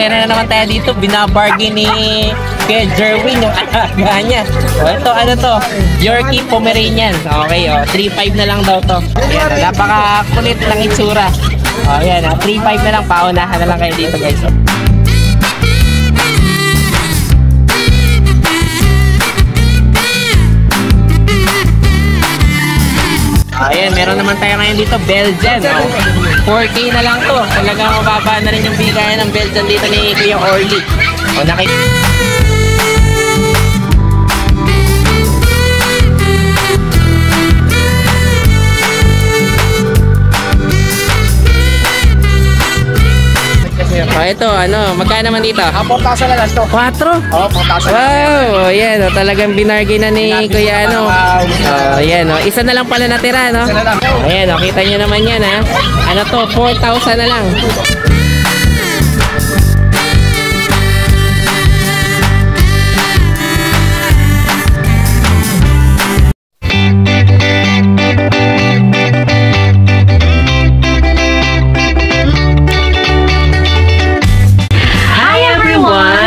meron na naman tayo dito. Binabargain ni Kuya Jerwin yung alaga niya. O, ito, ano to? Yorkie Pomeranian. Okay, o. 3.5 na lang daw to. Ayan, napaka-kulit lang itsura. O, ayan, 3.5 na lang. Paunahan na lang kayo dito, guys. O. Ayan, meron naman tayo ngayon dito, Belgian. Oh. 4K na lang to. Talagang mababa na rin yung bigayan ng Belgian dito ni Kuya Orly. O, ito, ano, magkano naman dito? 4,000 na lang to. 4? Oo, 4,000. Wow, ayan, oh, talagang binargin na ni Kuya, ano. Ayan, oh, isa na lang pala natira, no? Isa na lang. Ayan, oh, kita nyo naman yan, ha? Ano to, 4,000 na lang.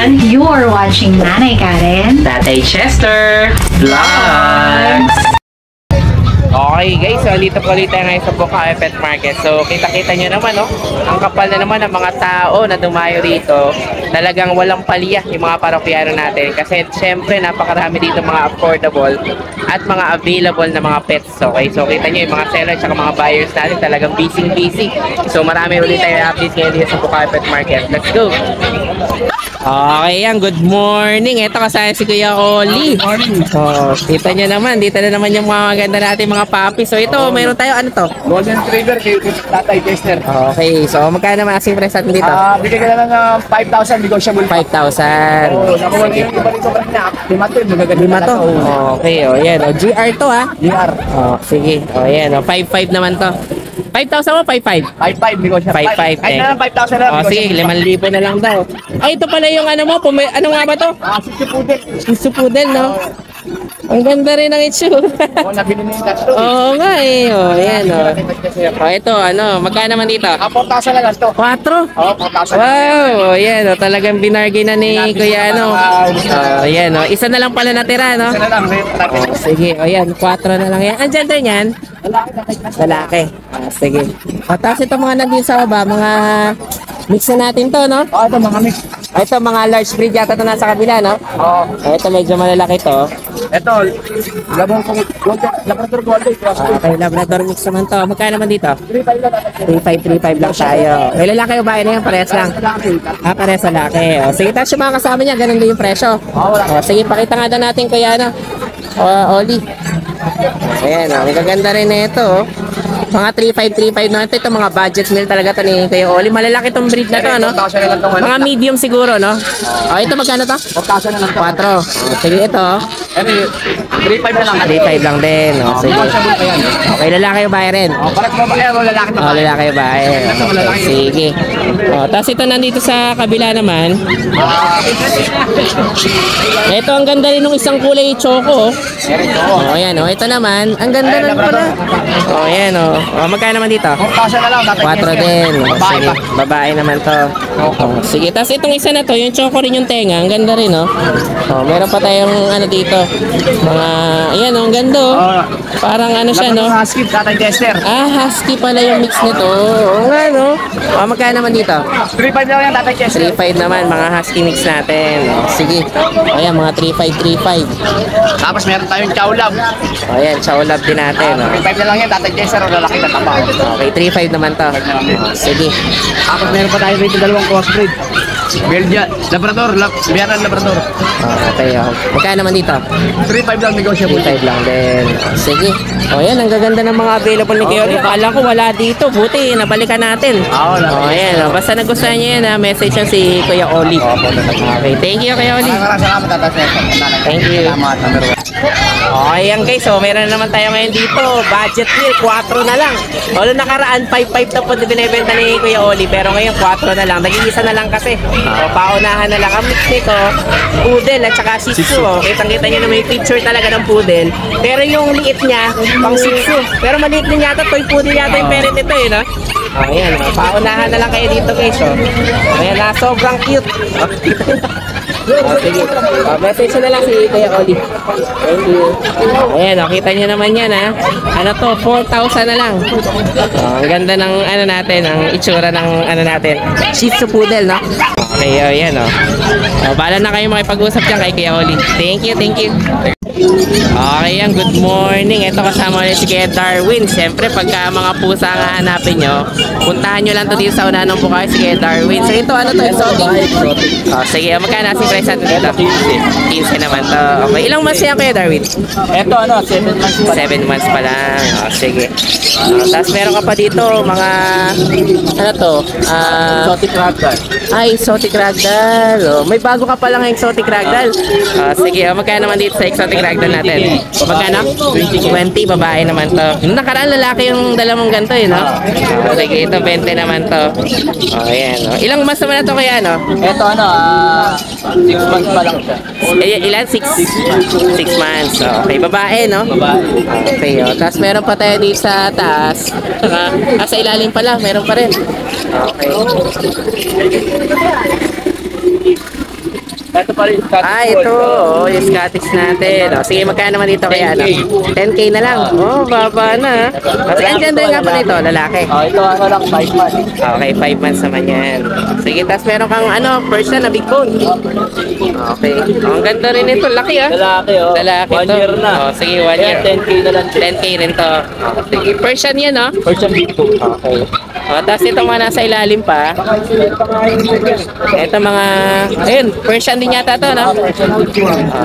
You're watching Nanay Karen, Tatay Chester Vlogs. Okay guys, so dito po ulit tayo ngayon sa Bukawi Pet Market. So kita-kita nyo naman, no? Ang kapal na naman ng mga tao na dumayo rito. Talagang walang palya yung mga parokyano natin. Kasi syempre napakarami dito mga affordable at mga available na mga pets. Okay, so kita nyo yung mga sellers at mga buyers natin talagang busy. So marami ulit tayo updates ngayon dito sa Bukawi Pet Market. Let's go! Okay yan, good morning. Ito kasama si Kuya Oli. Good morning. So, kita nyo naman, dito na naman yung mga maganda natin mga puppy. So ito, mayroon tayo, ano to? Golden Retriever kay Tatay Chester. Okay, so magkano naman asking price natin dito? Bigyan ka na lang ng 5,000 negotiable. 5,000. Oo, nakuha na yung iba dito kanina. 5 to, magaganda. 5 to? Okay, o yan. O, GR to ha? GR. O, sige. O yan, o 5,500 naman to. 5,000 mo, 5,500? 5,500 negotiable. 5,500 Ay na lang 5,000 na lang. O sige, 5,000 na lang daw. Ay, ito pala yung ano mo, ano nga ba to? Sisi Poodle. Shih Poodle, no? Ang ganda rin ng itsura. Oo, nabili na yung tattoo. Oo nga eh. O, yan o. O, ito, ano, magkano naman dito? 4,000 na lang to. 4? Oo, 4,000. Wow, yan o, talagang binargin na ni Kuya, ano. Yan o, isa na lang pala natira, no? Isa na lang. Sige, o yan, 4 na lang yan. Ang gender niyan? Lalaki. Sige. O, tapos ito mga nandun sa baba, mga mix na natin to, no? Oo, ito mga mix. Ito, mga large breed yata ito nasa kabila, no? Oo. Ito, medyo malalaki to. Ito, Labrador Golden. Okay, Labrador mix naman to. Magkano naman dito? 3,500 lang. 3,500 lang tayo. May lalaki o bahay na yan? Parehas lang. Parehas lalaki. O, sige, tapos yung mga kasama niya, ganun din yung presyo. O, sige, pakita nga daw natin kuya, ano? Oli. Ayan, o, magaganda rin na ito, o. Mga 3,500 na ito. Ito mga budget meal talaga ito ni Kuya Oli. Malalaki itong breed na to, ano? Mga medium siguro, no? O, ito magkano to? 4,000 na lang. 4. O, sige, ito. 3,500 na lang. 3,500 lang din. O, sige. Okay, lalaki o bahay rin? O, parang babae o lalaki na. O, lalaki o bahay. O, sige. O, tapos ito nandito sa kabila naman. Ito, ang ganda rin ng isang kulay choco. O, ayan, o. Ito naman, ang ganda rin pala. O, ayan, o. O, magkano naman dito? 4,000 na lang. 4 din. O, sige. Babae naman to. O, sige. Tapos itong isa na to, yung choco rin yung tenga. Ang ganda rin, o. O, meron pa tayong ano dito. Mga, ayan, o. Ang ganda, o. Parang ano siya, no? Husky, Tatay Chester. Husky pala yung mix nito. Oo nga, no? O, magkano naman dito? 3,500 lang yan, Tatay Chester. 3,500 naman, mga husky mix natin. O, sige. O, ayan, mga 3,500. Tapos meron tayong Chow Lab. O, ayan, chow lab din natin. O. 3,500 na lang yan, Tatay Chester. O, lalaki na taba. Okay, 3,500 naman to. O, sige. Tapos meron pa tayo rito dalawang crossbreed. Belgian, Labrador, Bianan Labrador. Okay, o. Magkano naman dito? 3,500 lang negotiable. 3,500 lang din. O, sige. O, ayan, ang gaganda ng mga available ni Kuya Oli. Akala ko wala dito. Buti, nabalikan natin. O, ayan. O, basta nagustuhan niyo yan, message yan si Kuya Oli. Okay, thank you, Kuya Oli. Maraming salamat, Tatay Chester. Thank you. Salamat, number 1. Okay, yan guys. So, meron na naman tayo ngayon dito. Budget meal, 4 na lang. Although nakaraan, 5,500 na po binibenta ni Kuya Oli. Pero ngayon, 4 na lang. Nag-iisa na lang kasi. O, paunahan na lang. Ang mix nito, poodle at saka shih tzu. Kitang-kita nyo na may picture talaga ng poodle. Pero yung liit niya, pang shih tzu. Pero maliit din yata, toy poodle yata yung parent ito, no? Ayan, paunahan na lang kayo dito guys. Ayan na, sobrang cute. Sige. Message na lang si Kuya Oli. Thank you. Ayan, kita nyo naman yan ha. Ano to, 4,000 na lang. Ang ganda ng ano natin, ang itsura ng ano natin. Shih Tzu Poodle, no? Okay, ayan o. Bahala na kayo makipag-usap dyan kay Kuya Oli. Thank you, thank you. Okay yan, good morning. Ito kasama ulit si Kuya Darwin. Siyempre, pagka mga pusa nga hanapin nyo, puntahan nyo lang to dito sa unahan ng Bukawi si Kuya Darwin. So ito, ano to, exotic? Sige, magkano si price natin dito? 15 naman to. Okay, ilang months yan Kuya Darwin? Ito ano, 7 months pa. 7 months pa lang. Sige. Tapos meron ka pa dito, mga, ano to? Exotic ragdoll. Exotic ragdoll. May bago ka pa lang exotic ragdoll. Sige, magkano naman dito sa exotic ragdoll natin? Magkano? 20, babae naman to. Yung nakaraan lalaki yung dalawang ganito no? Sige, ito 20 naman to. Ayan. Ilang months naman na to kaya no? Ito ano, 6 months pa lang siya. Ilan? 6 months. Okay, babae no? Babae. Okay, tapos meron pa tayo dito sa taas. Sa ilalim pala, meron pa rin. Okay. Ito pa rin. Ito. Yung Scottish natin. Sige, magkano naman dito kaya? 10K na lang. Baba na. Kasi ang gender nga pa nito, lalaki. Ito ano lang, 5 months. Okay, 5 months naman yan. Sige, tapos meron kang person na big bone. Okay. Ang ganda rin ito. Laki Lalaki Lalaki 1 year na. Sige, 1 year. 10K na lang. 10K rin to. Sige, Persian yan Persian Big Two. Okay. Tapos ito mga nasa ilalim pa. Ito mga, ayun, Persian din yata to, no?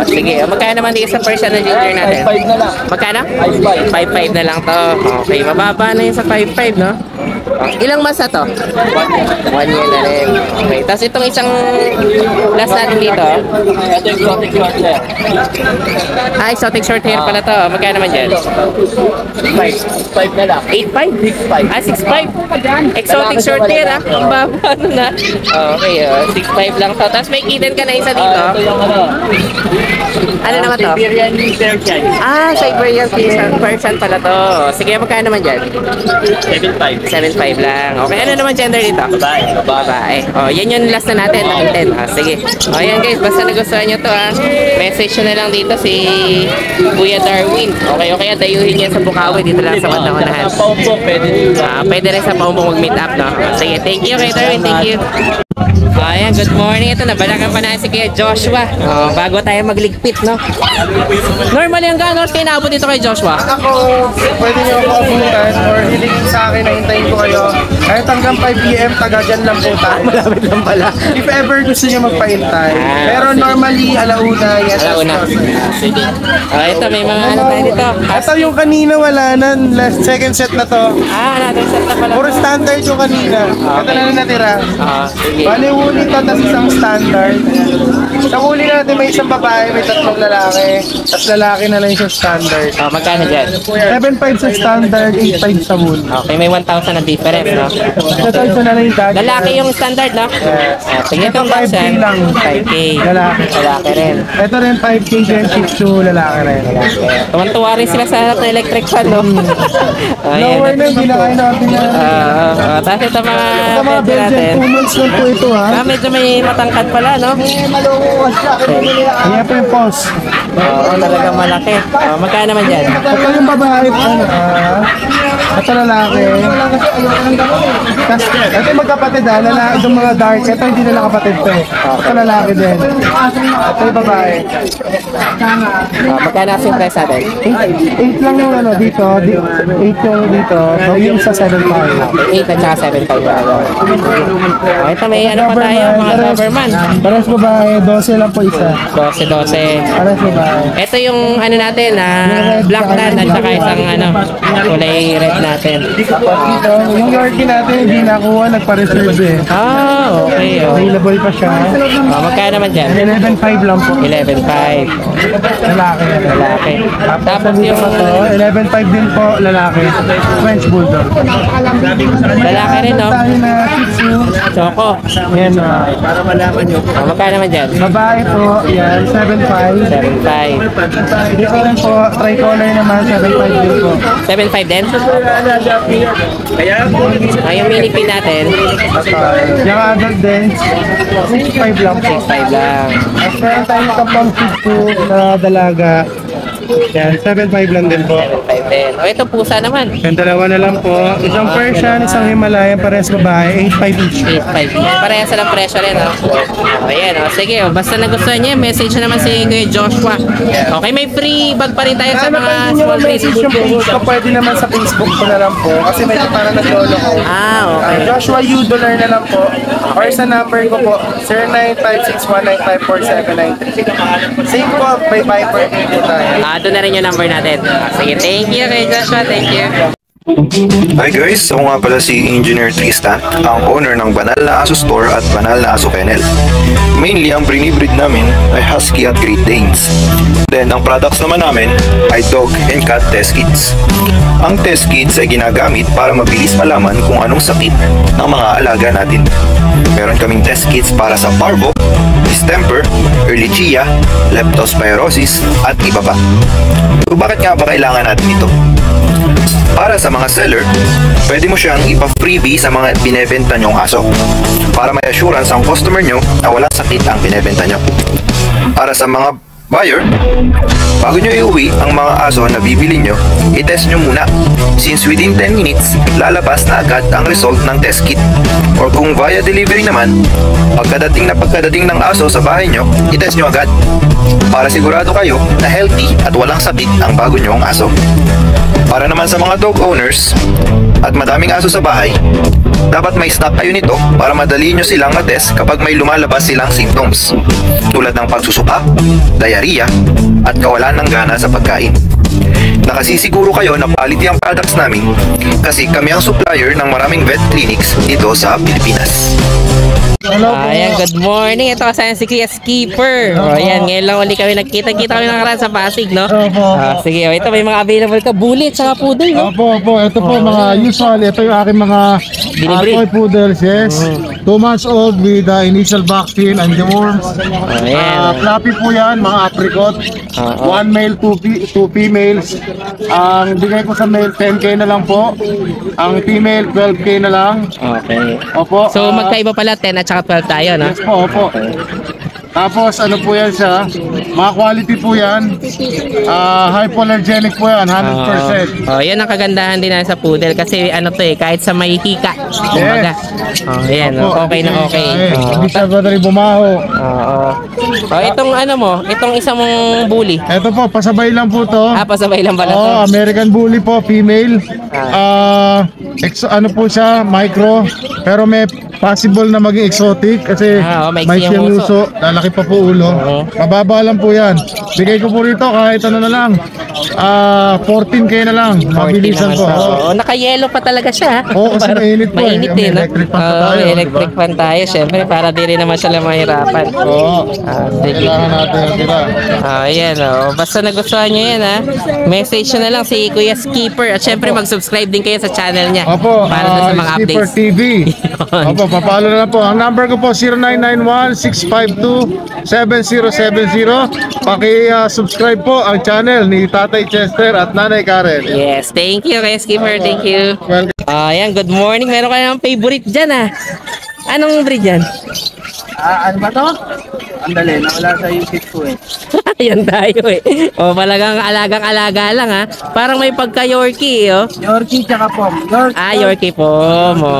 Sige, magkano naman dito sa Persian na ginger natin? 5 na lang. Magkano? 5.5. 5.5 na lang to. Okay, mababa na yun sa 5.5, no? Ilang months na to? 1 year na rin. Okay, tapos itong isang last natin dito. Ito yung exotic short hair. Exotic short hair pala to. Magkano naman dyan? 5 na lang. 8.5? 6.5. Exotic short hair, Ang baba na. Okay, 6.5 lang to. Tapos may kitten ka na isa dito. Ito yung ano. Ano naman to? Siberian Persian. Siberian Persian pala to. Sige, magkano naman dyan? 7.5. 7.5 lang. Okay, ano naman gender dito? Babae. Babae. Yan yung last na natin, ng 10. Sige. Yan guys, basta nagustuhan nyo to message nyo na lang dito si Kuya Darwin. Okay, dayuhin niya sa Bukawi dito lang sa bandang unahan. Paupo, pwede din. Pwede rin sa Paumbong mag-meet up, no? Sige, thank you Kuya Darwin, thank you. Ayan, good morning. Ito, nabalakan pa na si Kuya Joshua. Bago tayo magligpit, no? Normally, hanggang oras kayo naabot dito kay Joshua? Ako, pwede nyo ako abutan or hilingin sa akin na hintayin ko kayo. Kahit hanggang 5 PM, taga dyan lang po tayo. Malapit lang pala. If ever gusto nyo magpahintay. Pero normally, alauna, yes. Alauna. Sige. Ito, may mga ano tayo dito. Ito yung kanina wala na, last second set na to. Another set na pala. Puro standard yung kanina. Ito na lang natira. Sige. Bali, huli to, tas isang standard. Sa huli natin may isang babae, may 3 lalaki. Tas lalaki na lang yung standard. Magkano dyan? 7.5 sa standard, 8.5 sa huli. Okay, may 1,000 na difference, no? Ito na lang yung dad. Lalaki yung standard, no? Tingnan Ito itong 5K lang. 5K. Lalaki. Lalaki rin. Ito rin 5K din, Shih Tzu, lalaki rin. Tuwan-tuwa rin sila sa harap ng electric fan, no? Lower na, hindi na kayo natin na. Tapos ito mga Ito mga pwede natin. Belgian 2 months lang po ito ha. Medyo may matangkad pala, no? Ayan po yung pulse. Talagang malaki. Magkano naman dyan? Ito yung babae. Ito lalaki. Tapos ito yung magkapatid ha. Lalaki itong mga dark. Ito hindi nila kapatid to. Ito lalaki din. Ito yung babae. Magkano kasi yung price natin? 8 lang yung ano dito. 8 yung dito. So yung sa 7.5. 8 at saka 7.5. Ito may ano pa tayo, mga Doberman. Pares babae, 12 lang po isa. 12. Pares babae. Ito yung ano natin, black tan at saka isang ano, kulay red natin. Dito, yung Yorkie natin hindi nakuha, nagpa-reserve eh. Okay. Available pa siya. Magkano naman dyan? 11.5 lang po. 11.5. Lalaki. Lalaki. Tapos yung Ito, 11.5 din po, lalaki. French Bulldog. lalaki rin, no? Tayo na Shih Tzu. Choco. Yan, Magkano naman dyan? Babae po, yan, 7.5. 7.5. Dito rin po, tricolor naman, 7.5 din po. 7.5 din? Ay, yung mini pin natin, Yung adult din, 6.5 lang po. 6.5 lang. At meron tayong kapang po na dalaga. Yan, 7.5 lang din po. 7.5 din. O, ito pusa naman. Yung dalawa na lang po. Isang Persian, isang Himalayan, parehas babae, 8.5 each. 8.5. Parehas sa ng presyo rin, no? Ayan, o. Sige, o. Basta nagustuhan niya, message na naman si Kuya Joshua. Okay, may free bag pa rin tayo sa mga small breeds. Message yung page ko, pwede naman sa Facebook ko na lang po. Kasi medyo parang naglolo ko. Ah, okay. Joshua Udolar na lang po. Or sa number ko po, 0956-195-4793. Same po, may Viper din po tayo. Doon na rin yung number natin. Sige, thank you Kuya Joshua. Thank you. Hi guys, ako nga pala si Engineer Tristan, ang owner ng Banal na Aso Store at Banal na Aso Kennel. Mainly, ang brinibreed namin ay Husky at Great Danes. Then, ang products naman namin ay Dog and Cat Test Kits. Ang test kits ay ginagamit para mabilis malaman kung anong sakit ng mga alaga natin. Meron kaming test kits para sa parvo, distemper, ehrlichia, leptospirosis, at iba pa. So, bakit nga ba kailangan natin ito? Para sa mga seller, pwede mo siyang ipa-freebie sa mga binebenta nyong aso para may assurance ang customer nyo na walang sakit ang binebenta nyo. Para sa mga buyer, bago nyo iuwi ang mga aso na bibili nyo, i-test nyo muna since within 10 minutes, lalabas na agad ang result ng test kit. Or kung via delivery naman, pagkadating ng aso sa bahay nyo, i-test nyo agad para sigurado kayo na healthy at walang sakit ang bago nyong aso. Para naman sa mga dog owners at madaming aso sa bahay, dapat may stock kayo nito para madali nyo silang matest kapag may lumalabas silang symptoms tulad ng pagsusuka, diarrhea, at kawalan ng gana sa pagkain. Nakasisiguro kayo na quality ang products namin kasi kami ang supplier ng maraming vet clinics dito sa Pilipinas. Ayan, good morning. Ito kasama si Kuya Skipper. O, ayan, ngayon lang ulit kami nagkita-kita kami nakaraan sa Pasig, no? Sige, ito may mga available ka. Bully at saka poodle, no? Opo. Ito po mga usual. Ito yung aking mga Binibreed. toy poodles, yes. 2 months old with initial vaccine and deworms. Ayan. Fluffy po yan, mga apricot. 1 male, 2 females. Ang bigay ko sa male, 10K na lang po. Ang female, 12K na lang. Okay. Opo. So, magkaiba pala 10 at saka 12 tayo, no? Yes po, opo. Tapos ano po yan siya, mga quality po yan, hypoallergenic po yan, 100%. Oh, yan ang kagandahan din na sa poodle kasi ano to eh, kahit sa may hika. Kumbaga. Oh, yan, Opo, okay na okay. Hindi siya badali bumaho. Oo. Oh, itong ano mo, itong isang mong bully. Ito po, pasabay lang po to. Pasabay lang pala to. Oh, American Bully po, female. Ano po siya, micro. Pero may possible na maging exotic kasi maiksi may ang siyang uso. uso, lalaki pa po ulo. Mababa lang po yan. Bigay ko po rito kahit ano na lang. 14K na lang. 14 Mabilisan naman po. siya. Oo, naka-yellow pa talaga siya. Oo, kasi mainit po eh. Mainit May eh, no? electric fan pa Oo, tayo, may di electric ba? fan tayo. Siyempre, para di rin naman siya mahirapan. Oo. Sige. Kailangan natin yung tira. Ayan, basta nagustuhan nyo yan, ha. Message nyo na lang si Kuya Skipper. At syempre, mag-subscribe din kayo sa channel niya. Opo, Para doon sa mga Skipper updates. TV. Yun. Opo, papalo na lang po. Ang number ko po 0991-652-7070. Paki-subscribe po ang channel ni Tatay Chester at Nanay Karen. Yes, thank you Kuya Skipper. Thank you. Welcome. Ayan, good morning. Meron ka ng favorite dyan, ha. Anong breed yan? Ano ba to? Andali, nawala sa isip ko eh. Ayan tayo eh. Talagang alagang-alaga lang ha. Parang may pagka-Yorkie oh. Yorkie tsaka Pom. Yorkie po mo.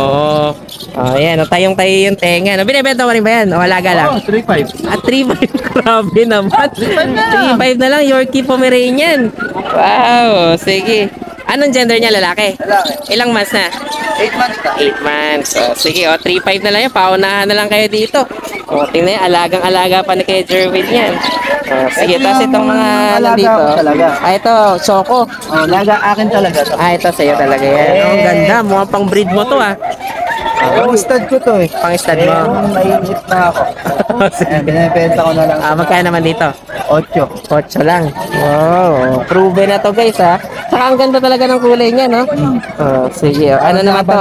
Ayan, tayong-tayo yung tenga. Binibenta mo rin ba yan? O alaga lang? 3.5. At 3.5, grabe naman. 3.5 na lang, Yorkie Pomeranian. Wow, sige. Anong gender niya, lalaki? Lalaki. Ilang months na? 8 months na. 8 months. Sige, 3.5 na lang yan. Paunahan na lang kayo dito. Tingnan yan, alagang-alaga pa ni Kuya Jerwin yan. Sige, tapos itong mga nandito. Alaga ko talaga. Ito, Choco. Laga akin talaga to. Ito sa'yo talaga yan. Ang ganda, mukhang pang breed mo to Pang-stud ko to eh. Pang-stud mo. Naiinit na ako. Binibenta ko na lang. Magkano naman dito? 8. 8 lang. Wow, proven na to guys ha. Saka ang ganda talaga ng kulay niya, no? Oh, sige. Ano naman to?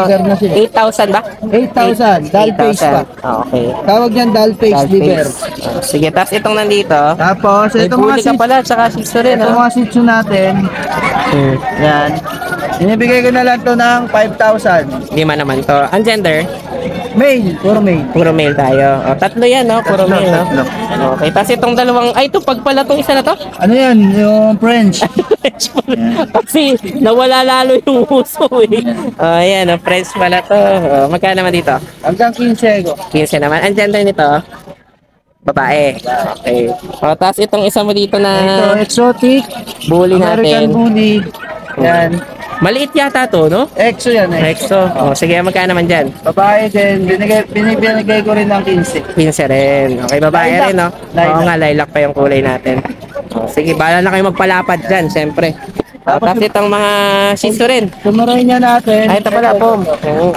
8,000 ba? 8,000. Doll face pa. Okay. Tawag niyan doll face Doll liver. face. Sige, tapos itong nandito. Tapos, May ito mga bully ka pala, tsaka shih rin, ito no? mga Shih Tzu natin. Yan. Binibigay ko na lang to ng 5,000. Lima naman to. Ang gender? Male, puro male. Puro male tayo. O, tatlo yan, no? Puro Tatlo, male, no? tatlo. Okay, tapos itong dalawang, ay, ito, pagpala tong isa na to? Ano yan? Yung French. Kasi nawala lalo yung uso, eh. Ayan, o, French pala to. O, magkano naman dito? Hanggang 15 ko. 15 naman. Ang gender nito? Babae. Okay. O, tapos itong isa mo dito na Ito, exotic. bully American natin. Bully. Yan. Maliit yata to, no? Exo yan eh. Exo. O, sige, magkano naman dyan? Babae din. Binibigay ko rin ng 15. 15 rin. Okay, babae Lilac. rin, no? Lilac. Oo nga, lilac pa yung kulay natin. O, sige, bahala na kayo magpalapad dyan, siyempre. O, tapos itong mga shih tzu rin. Sumarayin niya natin. Ay, ito pala po.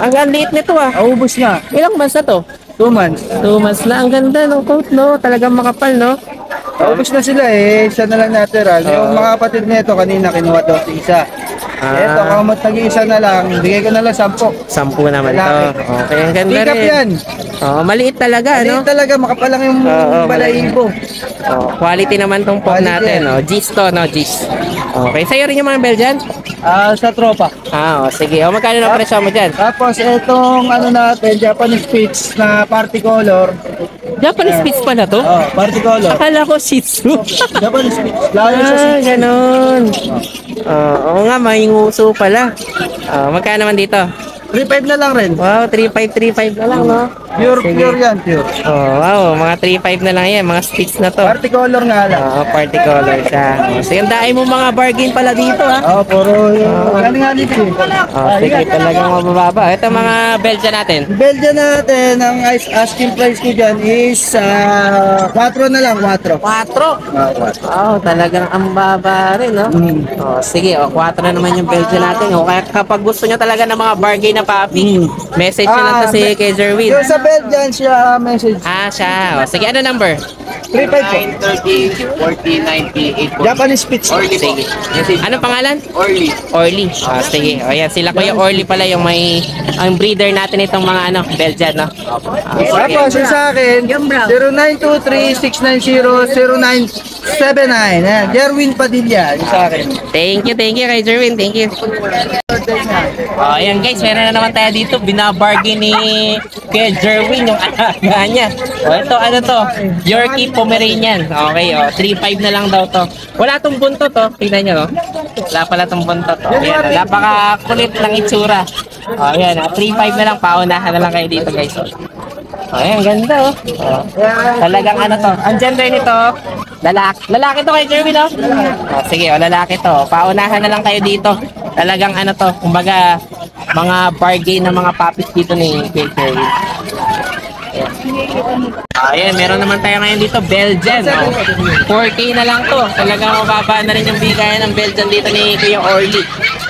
Ang liit nito, ah. Aubos na. Ilang months na to? 2 months. 2 months na. Ang ganda ng coat, no? Talagang makapal, no? Aubos na sila eh. Isa na lang natural. Yung mga kapatid nito kanina kinuha daw sa isa. Ito, kamot nag-iisa na lang. Bigay ko na lang 10. 10 naman to. Lalaki. Okay, ang ganda Pick up rin. yan. Oh, maliit talaga, Ano no? talaga, makapalang yung Oo, balahibo. Oh, quality naman tong pog Quality natin, yan. no? Gis to, no? Gis. Okay, sa'yo rin yung mga Belgian? Sa tropa. Oh, sige. O, magkano na presyo mo dyan? Tapos itong ano natin, Japanese Spitz na party color. Japanese Spitz pala to? Party color. Akala ko Shih Tzu. Japanese Spitz. Lalo sa Ah, Spitz. ganun. Oo nga, may nguso pala. Magkano naman dito? 3.5 na lang rin. Wow, 3.5 na lang, no? Pure, Sige. pure yan, pure. Oh, wow, mga 3.5 na lang yan, mga sticks na to. Party color nga lang. Party color siya. Sige, ang dahil mo mga bargain pala dito, ha? Puro yung galing nga dito. Sige, talagang mabababa. Ito mga Belgian natin. Belgian natin, ang asking price ko dyan is 4 na lang, 4. 4. Oh, talagang ang baba rin, no? Oh, sige, 4 na naman yung Belgian natin. O, kaya kapag gusto nyo talaga ng mga bargain na papi, message nyo lang to si kay Jerwin. Yung sa Belgian siya message. Siya. O, sige, ano number? 3.5 po. 930, 40, 98. Japanese Spitz. Sige. Anong pangalan? Orly. Sige. O yan, sila Kuya Orly pala yung may ang breeder natin itong mga Belgian, no? Tapos yung sa akin, 0923-690-0979. Ayan, Jerwin Padilla, yung sa akin. Thank you kay Jerwin. Thank you. Ayan guys, meron na naman tayo dito. Binabargain ni Kuya Jerwin yung alaga niya. Ito, ano to? Yorkie Pomeranian. Okay, 3.5 na lang daw to. Wala tong buntot, to. Tingnan nyo, no? Wala pala tong buntot, to. Ayan, napaka-kulit ng itsura. Ayan, 3.5 na lang. Paunahan na lang kayo dito, guys. Ayan, ganda, talagang ano to. Ang gender nito, lalaki. Lalaki to kay Jerwin, no? Sige, lalaki to. Paunahan na lang kayo dito. Talagang ano to, kumbaga, mga bargain ng mga puppies dito ni Kuya Jerwin. Ayan, meron naman tayo ngayon dito, Belgian. 4K na lang to. Talagang mababa na rin yung bigayan ng Belgian dito ni Kuya Orly.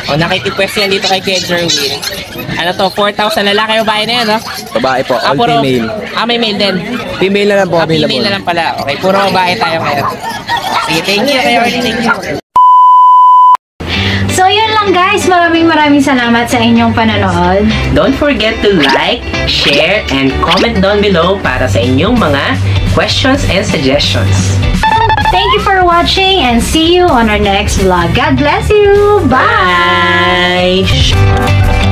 Nakikipwesto yan dito kay Kuya Jerwin. Ano to, 4,000 lalaki o babae na yan, no? Babae po, all Puro, female. may male din. Female na lang po, Female na lang pala. Okay, puro babae tayo ngayon. Sige, thank you, Kuya Orly. Thank you. So yun lang guys, maraming salamat sa inyong panonood. Don't forget to like, share, and comment down below para sa inyong mga questions and suggestions. Thank you for watching and see you on our next vlog. God bless you! Bye! Bye!